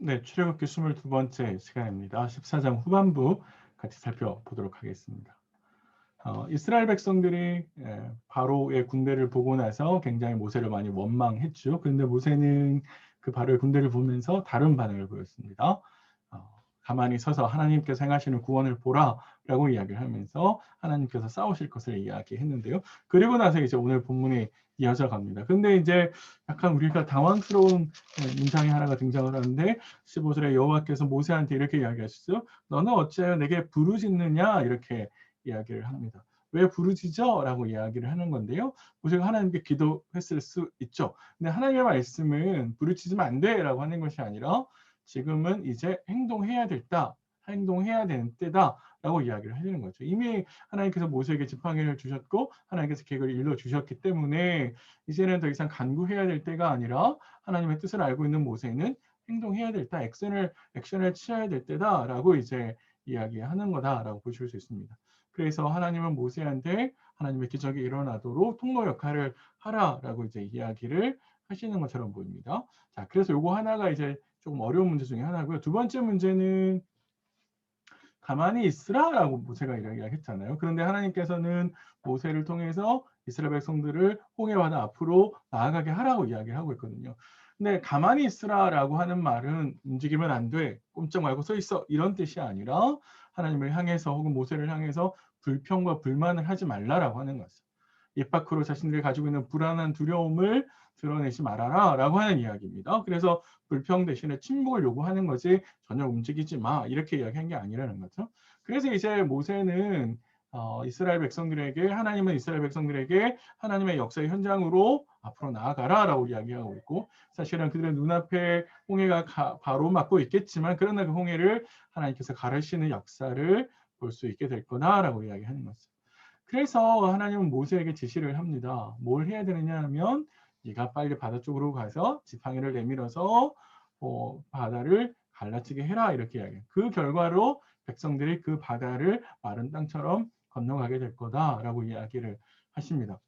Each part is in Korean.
네, 출애굽기 22번째 시간입니다. 14장 후반부 같이 살펴보도록 하겠습니다. 이스라엘 백성들이 바로의 군대를 보고 나서 굉장히 모세를 많이 원망했죠. 그런데 모세는 그 바로의 군대를 보면서 다른 반응을 보였습니다. 가만히 서서 하나님께서 행하시는 구원을 보라라고 이야기를 하면서 하나님께서 싸우실 것을 이야기했는데요. 그리고 나서 이제 오늘 본문이 이어져 갑니다. 근데 이제 약간 우리가 당황스러운 문장이 하나가 등장을 하는데 15절에 여호와께서 모세한테 이렇게 이야기하셨어요. 너는 어찌하여 내게 부르짖느냐 이렇게 이야기를 합니다. 왜 부르짖어? 라고 이야기를 하는 건데요. 모세가 하나님께 기도했을 수 있죠. 근데 하나님의 말씀은 부르짖으면 안 돼 라고 하는 것이 아니라 지금은 이제 행동해야 되는 때다 라고 이야기를 하시는 거죠. 이미 하나님께서 모세에게 지팡이를 주셨고 하나님께서 계획을 일러주셨기 때문에 이제는 더 이상 간구해야 될 때가 아니라 하나님의 뜻을 알고 있는 모세는 행동해야 될 때, 액션을 취해야 될 때다라고 이제 이야기하는 거다라고 보실 수 있습니다. 그래서 하나님은 모세한테 하나님의 기적이 일어나도록 통로 역할을 하라라고 이제 이야기를 하시는 것처럼 보입니다. 자, 그래서 요거 하나가 이제 조금 어려운 문제 중에 하나고요. 두 번째 문제는 가만히 있으라라고 모세가 이야기했잖아요. 그런데 하나님께서는 모세를 통해서 이스라엘 백성들을 홍해 바다 앞으로 나아가게 하라고 이야기하고 있거든요. 근데 가만히 있으라라고 하는 말은 움직이면 안 돼, 꼼짝 말고 서 있어 이런 뜻이 아니라 하나님을 향해서 혹은 모세를 향해서 불평과 불만을 하지 말라라고 하는 것이죠. 입 밖으로 자신들이 가지고 있는 불안한 두려움을 드러내지 말아라 라고 하는 이야기입니다. 그래서 불평 대신에 침묵을 요구하는 거지 전혀 움직이지 마 이렇게 이야기한 게 아니라는 거죠. 그래서 이제 모세는 이스라엘 백성들에게 하나님은 이스라엘 백성들에게 하나님의 역사의 현장으로 앞으로 나아가라라고 이야기하고 있고 사실은 그들의 눈앞에 홍해가 바로 막고 있겠지만 그러나 그 홍해를 하나님께서 가르시는 역사를 볼 수 있게 될 거다라고 이야기하는 거죠. 그래서 하나님은 모세에게 지시를 합니다. 뭘 해야 되느냐 하면 네가 빨리 바다 쪽으로 가서 지팡이를 내밀어서 바다를 갈라치게 해라 이렇게 이야기해요. 그 결과로 백성들이 그 바다를 마른 땅처럼 건너가게 될 거다라고 이야기를 하십니다.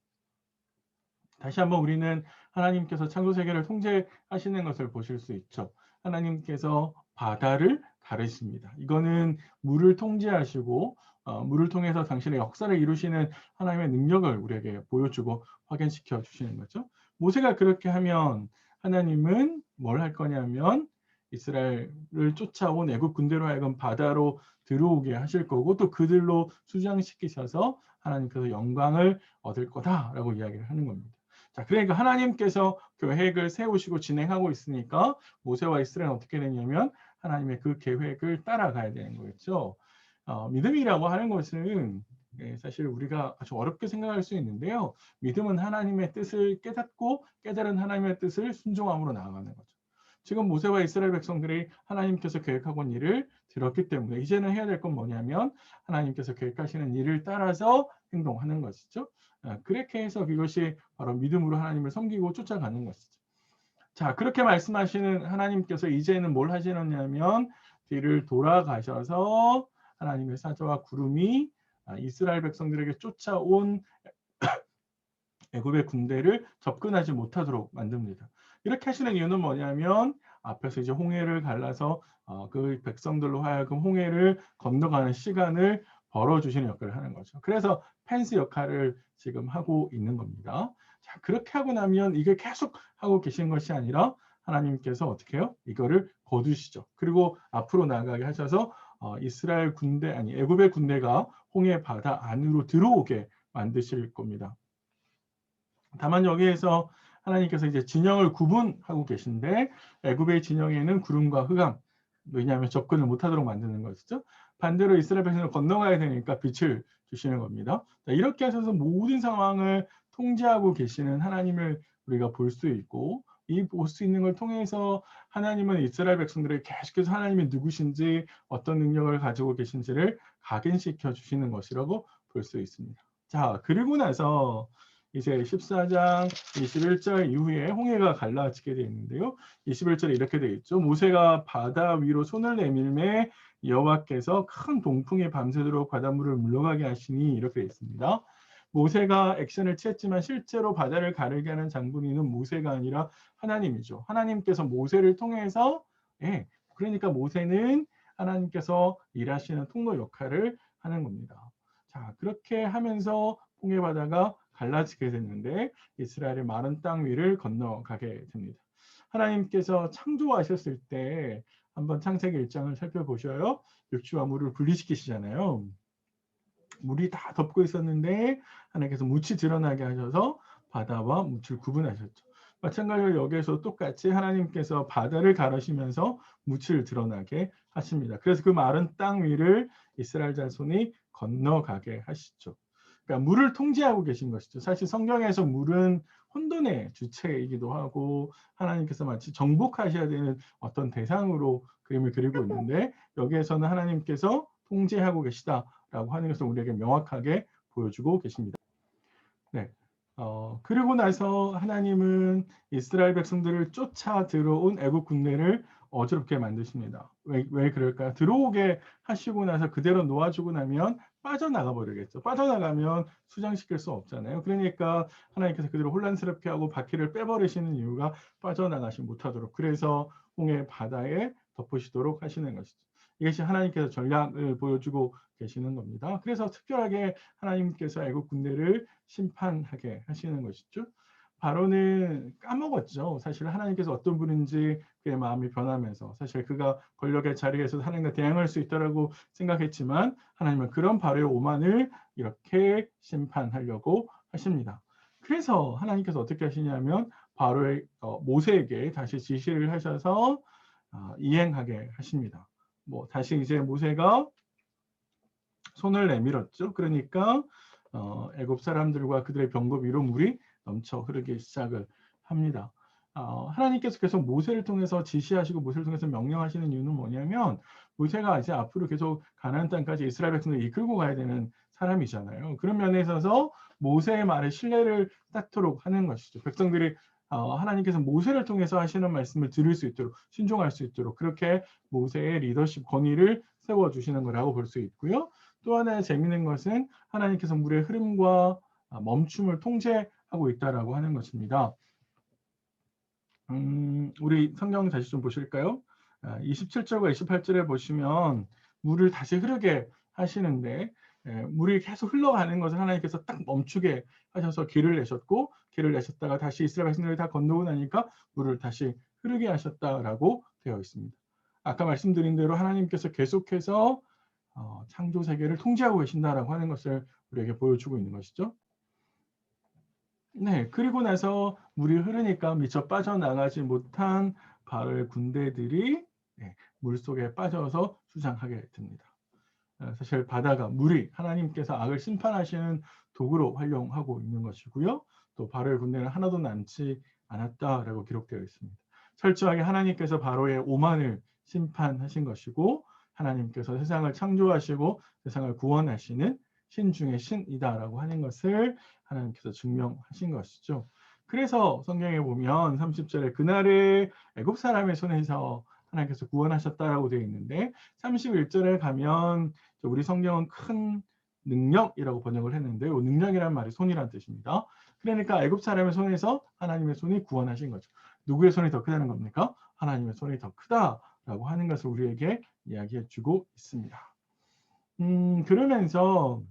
다시 한번 우리는 하나님께서 창조 세계를 통제하시는 것을 보실 수 있죠. 하나님께서 바다를 가르십니다. 이거는 물을 통제하시고 물을 통해서 당신의 역사를 이루시는 하나님의 능력을 우리에게 보여주고 확인시켜 주시는 거죠. 모세가 그렇게 하면 하나님은 뭘 할 거냐면 이스라엘을 쫓아온 애굽 군대로 하여금 바다로 들어오게 하실 거고 또 그들로 수장시키셔서 하나님께서 영광을 얻을 거다라고 이야기를 하는 겁니다. 자, 그러니까 하나님께서 계획을 세우시고 진행하고 있으니까 모세와 이스라엘은 어떻게 되냐면 하나님의 그 계획을 따라가야 되는 거겠죠. 믿음이라고 하는 것은 사실 우리가 아주 어렵게 생각할 수 있는데요. 믿음은 하나님의 뜻을 깨닫고 깨달은 하나님의 뜻을 순종함으로 나아가는 거죠. 지금 모세와 이스라엘 백성들이 하나님께서 계획하고 온 일을 들었기 때문에 이제는 해야 될 건 뭐냐면 하나님께서 계획하시는 일을 따라서 행동하는 것이죠. 그렇게 해서 그것이 바로 믿음으로 하나님을 섬기고 쫓아가는 것이죠. 자, 그렇게 말씀하시는 하나님께서 이제는 뭘 하시느냐면 뒤를 돌아가셔서 하나님의 사자와 구름이 이스라엘 백성들에게 쫓아온 애굽의 군대를 접근하지 못하도록 만듭니다. 이렇게 하시는 이유는 뭐냐면 앞에서 이제 홍해를 갈라서 그 백성들로 하여금 홍해를 건너가는 시간을 벌어주시는 역할을 하는 거죠. 그래서 펜스 역할을 지금 하고 있는 겁니다. 자, 그렇게 하고 나면 이게 계속 하고 계신 것이 아니라 하나님께서 어떻게 해요? 이거를 거두시죠. 그리고 앞으로 나가게 하셔서 이스라엘 군대 아니 애굽의 군대가 홍해 바다 안으로 들어오게 만드실 겁니다. 다만 여기에서 하나님께서 이제 진영을 구분하고 계신데 애굽의 진영에는 구름과 흑암, 왜냐하면 접근을 못하도록 만드는 것이죠. 반대로 이스라엘 백성을 건너가야 되니까 빛을 주시는 겁니다. 이렇게 하셔서 모든 상황을 통제하고 계시는 하나님을 우리가 볼 수 있고 이 볼 수 있는 걸 통해서 하나님은 이스라엘 백성들에게 계속해서 하나님이 누구신지 어떤 능력을 가지고 계신지를 각인시켜 주시는 것이라고 볼 수 있습니다. 자, 그리고 나서 이제 14장 21절 이후에 홍해가 갈라지게 되어 있는데요. 21절에 이렇게 되어 있죠. 모세가 바다 위로 손을 내밀매 여호와께서 큰 동풍이 밤새도록 바닷물을 물러가게 하시니 이렇게 되어 있습니다. 모세가 액션을 취했지만 실제로 바다를 가르게 하는 장본인은 모세가 아니라 하나님이죠. 하나님께서 모세를 통해서 그러니까 모세는 하나님께서 일하시는 통로 역할을 하는 겁니다. 자, 그렇게 하면서 홍해 바다가 갈라지게 됐는데 이스라엘의 마른 땅 위를 건너가게 됩니다. 하나님께서 창조하셨을 때 한번 창세기 1장을 살펴보셔요. 육지와 물을 분리시키시잖아요. 물이 다 덮고 있었는데 하나님께서 묻이 드러나게 하셔서 바다와 묻을 구분하셨죠. 마찬가지로 여기에서 똑같이 하나님께서 바다를 가르시면서 묻을 드러나게 하십니다. 그래서 그 마른 땅 위를 이스라엘 자손이 건너가게 하시죠. 그러니까 물을 통제하고 계신 것이죠. 사실 성경에서 물은 혼돈의 주체이기도 하고 하나님께서 마치 정복하셔야 되는 어떤 대상으로 그림을 그리고 있는데 여기에서는 하나님께서 통제하고 계시다라고 하는 것을 우리에게 명확하게 보여주고 계십니다. 네. 그리고 나서 하나님은 이스라엘 백성들을 쫓아 들어온 애국 군대를 어지럽게 만드십니다. 왜 그럴까요? 들어오게 하시고 나서 그대로 놓아주고 나면 빠져나가 버리겠죠. 빠져나가면 수장시킬 수 없잖아요. 그러니까 하나님께서 그대로 혼란스럽게 하고 바퀴를 빼버리시는 이유가 빠져나가지 못하도록, 그래서 홍해 바다에 덮으시도록 하시는 것이죠. 이것이 하나님께서 전략을 보여주고 계시는 겁니다. 그래서 특별하게 하나님께서 애국 군대를 심판하게 하시는 것이죠. 바로는 까먹었죠. 사실 하나님께서 어떤 분인지 그의 마음이 변하면서 사실 그가 권력의 자리에서 하나님과 대항할 수 있다라고 생각했지만 하나님은 그런 바로의 오만을 이렇게 심판하려고 하십니다. 그래서 하나님께서 어떻게 하시냐면 바로의 모세에게 다시 지시를 하셔서 이행하게 하십니다. 다시 이제 모세가 손을 내밀었죠. 그러니까 애굽 사람들과 그들의 병거 위로 물이 넘쳐 흐르기 시작을 합니다. 하나님께서 계속 모세를 통해서 지시하시고 모세를 통해서 명령하시는 이유는 뭐냐면 모세가 이제 앞으로 계속 가나안 땅까지 이스라엘 백성을 이끌고 가야 되는 사람이잖아요. 그런 면에 있어서 모세의 말에 신뢰를 쌓도록 하는 것이죠. 백성들이 하나님께서 모세를 통해서 하시는 말씀을 들을 수 있도록 순종할 수 있도록 그렇게 모세의 리더십 권위를 세워주시는 거라고 볼 수 있고요. 또 하나의 재미있는 것은 하나님께서 물의 흐름과 멈춤을 통제하고 있다라고 하는 것입니다. 우리 성경 다시 좀 보실까요? 27절과 28절에 보시면 물을 다시 흐르게 하시는데 물이 계속 흘러가는 것을 하나님께서 딱 멈추게 하셔서 길을 내셨고 길을 내셨다가 다시 이스라엘 백성들이 다 건너고 나니까 물을 다시 흐르게 하셨다라고 되어 있습니다. 아까 말씀드린 대로 하나님께서 계속해서 창조 세계를 통제하고 계신다라고 하는 것을 우리에게 보여주고 있는 것이죠. 네, 그리고 나서 물이 흐르니까 미처 빠져나가지 못한 바로의 군대들이 물속에 빠져서 수장하게 됩니다. 사실 바다가 물이 하나님께서 악을 심판하시는 도구로 활용하고 있는 것이고요. 또 바로의 군대는 하나도 남지 않았다라고 기록되어 있습니다. 철저하게 하나님께서 바로의 오만을 심판하신 것이고 하나님께서 세상을 창조하시고 세상을 구원하시는 신 중의 신이다라고 하는 것을 하나님께서 증명하신 것이죠. 그래서 성경에 보면 30절에 그날에 애굽 사람의 손에서 하나님께서 구원하셨다라고 되어 있는데 31절에 가면 우리 성경은 큰 능력이라고 번역을 했는데 능력이라는 말이 손이라는 뜻입니다. 그러니까 애굽 사람의 손에서 하나님의 손이 구원하신 거죠. 누구의 손이 더 크다는 겁니까? 하나님의 손이 더 크다라고 하는 것을 우리에게 이야기해 주고 있습니다. 그러면서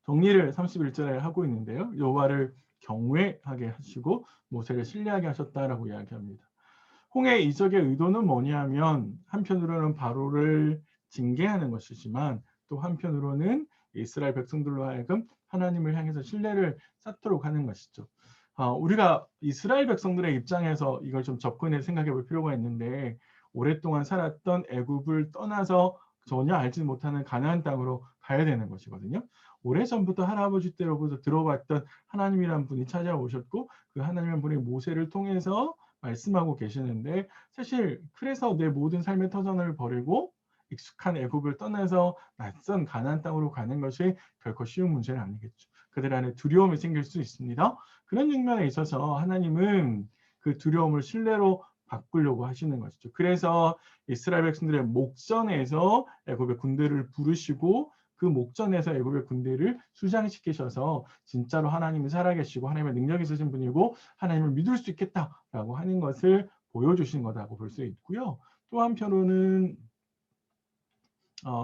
정리를 31절에 하고 있는데요. 여호와를 경외하게 하시고 모세를 신뢰하게 하셨다라고 이야기합니다. 홍해 이적의 의도는 뭐냐면 한편으로는 바로를 징계하는 것이지만 또 한편으로는 이스라엘 백성들로 하여금 하나님을 향해서 신뢰를 쌓도록 하는 것이죠. 우리가 이스라엘 백성들의 입장에서 이걸 좀 접근해 생각해 볼 필요가 있는데 오랫동안 살았던 애굽을 떠나서 전혀 알지 못하는 가나안 땅으로 가야 되는 것이거든요. 오래전부터 할아버지 때로부터 들어봤던 하나님이란 분이 찾아오셨고 그 하나님이란 분이 모세를 통해서 말씀하고 계시는데 사실 그래서 내 모든 삶의 터전을 버리고 익숙한 애굽을 떠나서 낯선 가나안 땅으로 가는 것이 결코 쉬운 문제는 아니겠죠. 그들 안에 두려움이 생길 수 있습니다. 그런 측면에 있어서 하나님은 그 두려움을 신뢰로 바꾸려고 하시는 것이죠. 그래서 이스라엘 백성들의 목전에서 애굽의 군대를 부르시고 그 목전에서 애굽의 군대를 수장시키셔서 진짜로 하나님이 살아계시고 하나님의 능력이 있으신 분이고 하나님을 믿을 수 있겠다라고 하는 것을 보여주신 거다고 볼 수 있고요. 또 한편으로는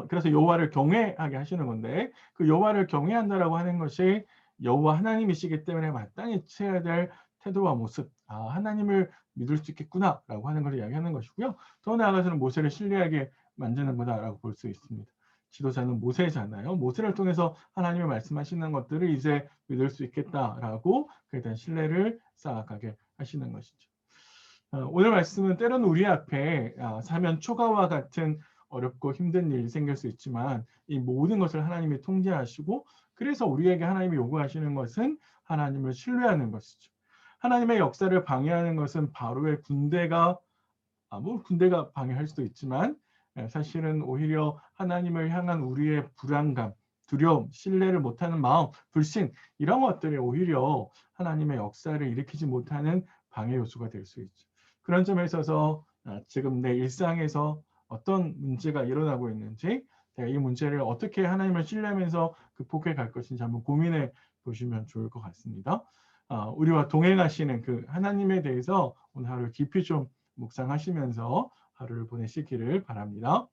그래서 여호와를 경외하게 하시는 건데 그 여호와를 경외한다라고 하는 것이 여호와 하나님이시기 때문에 마땅히 취해야 될 태도와 모습, 하나님을 믿을 수 있겠구나라고 하는 것을 이야기하는 것이고요. 더 나아가서는 모세를 신뢰하게 만드는 거다라고 볼 수 있습니다. 지도자는 모세잖아요. 모세를 통해서 하나님의 말씀하시는 것들을 이제 믿을 수 있겠다라고 그에 대한 신뢰를 쌓아가게 하시는 것이죠. 오늘 말씀은 때로는 우리 앞에 사면 초과와 같은 어렵고 힘든 일이 생길 수 있지만 이 모든 것을 하나님이 통제하시고 그래서 우리에게 하나님이 요구하시는 것은 하나님을 신뢰하는 것이죠. 하나님의 역사를 방해하는 것은 바로의 군대가 군대가 방해할 수도 있지만 사실은 오히려 하나님을 향한 우리의 불안감, 두려움, 신뢰를 못하는 마음, 불신 이런 것들이 오히려 하나님의 역사를 일으키지 못하는 방해 요소가 될 수 있죠. 그런 점에 있어서 지금 내 일상에서 어떤 문제가 일어나고 있는지 내가 이 문제를 어떻게 하나님을 신뢰하면서 극복해 갈 것인지 한번 고민해 보시면 좋을 것 같습니다. 우리와 동행하시는 그 하나님에 대해서 오늘 하루 깊이 좀 묵상하시면서 하루를 보내시기를 바랍니다.